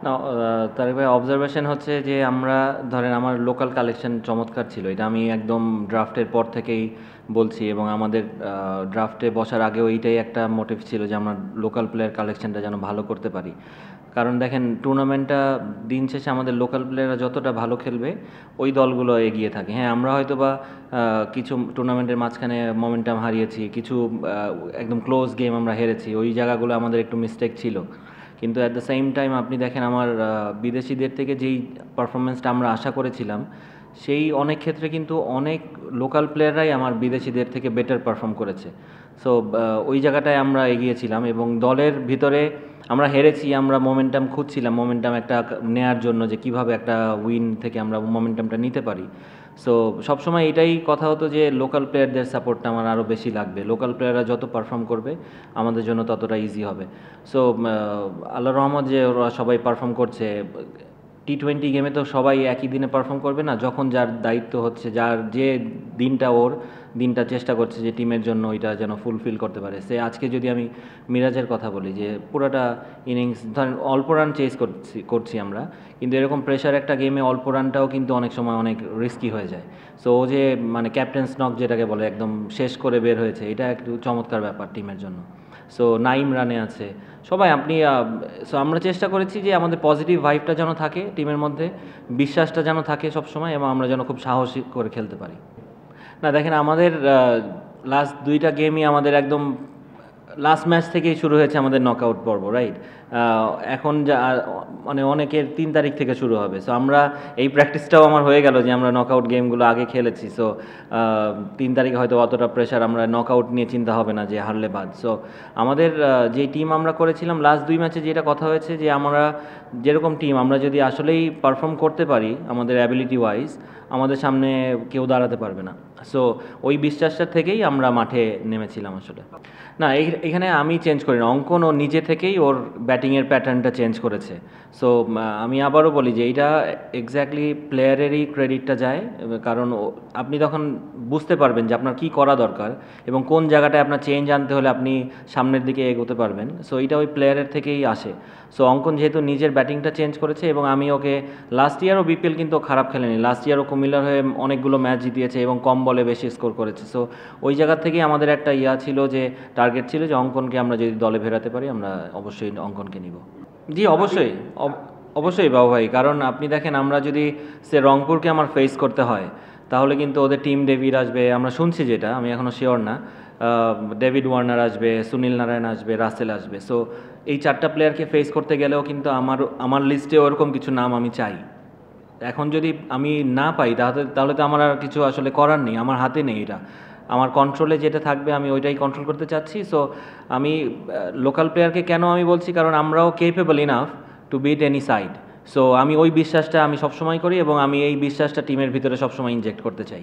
না, তারেক ভাই অবজারভেশন হচ্ছে যে আমরা ধরেন আমার লোকাল কালেকশন চমৎকার ছিল, এটা আমি একদম ড্রাফটের পর থেকেই বলছি, এবং আমাদের ড্রাফটে বসার আগেও এইটাই একটা মোটিভ ছিল যে আমরা লোকাল প্লেয়ার কালেকশনটা যেন ভালো করতে পারি। কারণ দেখেন টুর্নামেন্টটা দিন শেষে আমাদের লোকাল প্লেয়াররা যতটা ভালো খেলবে ওই দলগুলো এগিয়ে থাকে। হ্যাঁ, আমরা হয়তো বা কিছু টুর্নামেন্টের মাঝখানে মোমেন্টাম হারিয়েছি, কিছু একদম ক্লোজ গেম আমরা হেরেছি, ওই জায়গাগুলো আমাদের একটু মিস্টেক ছিল। কিন্তু অ্যাট দ্য সেম টাইম আপনি দেখেন আমার বিদেশিদের থেকে যেই পারফরমেন্সটা আমরা আশা করেছিলাম, সেই অনেক ক্ষেত্রে কিন্তু অনেক লোকাল প্লেয়াররাই আমার বিদেশিদের থেকে বেটার পারফর্ম করেছে। সো ওই জায়গাটায় আমরা এগিয়েছিলাম এবং দলের ভিতরে আমরা হেরেছি, আমরা মোমেন্টাম খুঁজছিলাম, মোমেন্টাম একটা নেয়ার জন্য যে কিভাবে একটা উইন থেকে আমরা মোমেন্টামটা নিতে পারি। সো সবসময় এটাই কথা হতো যে লোকাল প্লেয়ারদের সাপোর্টটা আমার আরও বেশি লাগবে, লোকাল প্লেয়াররা যত পারফর্ম করবে আমাদের জন্য ততটা ইজি হবে। সো আল্লাহ রহমত যে ওরা সবাই পারফর্ম করছে। টি-20 গেমে তো সবাই একই দিনে পারফর্ম করবে না, যখন যার দায়িত্ব হচ্ছে, যার যে দিনটা ওর দিনটা চেষ্টা করছে যে টিমের জন্য ওইটা যেন ফুলফিল করতে পারে। সে আজকে যদি আমি মিরাজের কথা বলি, যে পুরোটা ইনিংস ধরেন অল্প রান চেস করছি আমরা, কিন্তু এরকম প্রেশার একটা গেমে অল্প রানটাও কিন্তু অনেক সময় অনেক রিস্কি হয়ে যায়। সো ও যে মানে ক্যাপ্টেন্স নক যেটাকে বলে একদম শেষ করে বের হয়েছে, এটা একটু চমৎকার ব্যাপার টিমের জন্য। সো নাইম রানে আছে সবাই আপনি। সো আমরা চেষ্টা করেছি যে আমাদের পজিটিভ ভাইবটা যেন থাকে টিমের মধ্যে, বিশ্বাসটা যেন থাকে সবসময়, এবং আমরা যেন খুব সাহসী করে খেলতে পারি। না দেখেন, আমাদের লাস্ট দুইটা গেমই আমাদের একদম লাস্ট ম্যাচ থেকেই শুরু হয়েছে আমাদের নকআউট পর্ব, রাইট? এখন যা মানে অনেকের 3 তারিখ থেকে শুরু হবে। সো আমরা এই প্র্যাকটিসটাও আমার হয়ে গেল যে আমরা নকআউট গেমগুলো আগে খেলেছি। সো 3 তারিখে হয়তো অতটা প্রেশার, আমরা নকআউট নিয়ে চিন্তা হবে না যে হারলে বাদ। সো আমাদের যে টিম আমরা করেছিলাম লাস্ট 2 ম্যাচে, যেটা কথা হয়েছে যে আমরা যেরকম টিম, আমরা যদি আসলেই পারফর্ম করতে পারি আমাদের অ্যাবিলিটি ওয়াইজ, আমাদের সামনে কেউ দাঁড়াতে পারবে না। সো ওই বিশ্বাসটা থেকেই আমরা মাঠে নেমেছিলাম আসলে। না, এখানে আমি চেঞ্জ করি না, অঙ্কন ও নিজে থেকেই ওর ব্যাটিংয়ের প্যাটার্নটা চেঞ্জ করেছে। সো আমি আবারও বলি যে এইটা এক্স্যাক্টলি প্লেয়ারেরই ক্রেডিটটা যায়, কারণ আপনি তখন বুঝতে পারবেন যে আপনার কী করা দরকার এবং কোন জায়গাটায় আপনার চেঞ্জ আনতে হলে আপনি সামনের দিকে এগোতে পারবেন। সো এইটা ওই প্লেয়ারের থেকেই আসে। সো অঙ্কন যেহেতু নিজের ব্যাটিংটা চেঞ্জ করেছে, এবং আমি ওকে লাস্ট ইয়ারও বিপিএল কিন্তু খারাপ খেলেনি, লাস্ট ইয়ারও কুমিল্লার হয়ে অনেকগুলো ম্যাচ জিতিয়েছে এবং কম বলে বেশি স্কোর করেছে। সো ওই জায়গা থেকেই আমাদের একটা ছিল যে টার্গেট ছিল যে অঙ্কনকে আমরা যদি দলে ফেরাতে পারি আমরা অবশ্যই অঙ্কনকে নিব। জি অবশ্যই, অবশ্যই বাবু ভাই, কারণ আপনি দেখেন আমরা যদি সে রংপুরকে আমার ফেস করতে হয়, তাহলে কিন্তু ওদের টিম ডেভিড আসবে, আমরা শুনছি যেটা, আমি এখনও শিওর না, ডেভিড ওয়ার্নার আসবে, সুনীল নারায়ণ আসবে, রাসেল আসবে। সো এই 4টা প্লেয়ারকে ফেস করতে গেলেও কিন্তু আমার লিস্টে ওরকম কিছু নাম আমি চাই। এখন যদি আমি না পাই তাহলে তো আমার আর কিছু আসলে করার নেই, আমার হাতে নেই। এটা আমার কন্ট্রোলে যেটা থাকবে আমি ওইটাই কন্ট্রোল করতে চাচ্ছি। সো আমি লোকাল প্লেয়ারকে কেন আমি বলছি, কারণ আমরাও capable enough to beat any side. So আমি ওই বিশ্বাসটা আমি সবসময় করি, এবং আমি এই বিশ্বাসটা টিমের ভিতরে সবসময় ইনজেক্ট করতে চাই।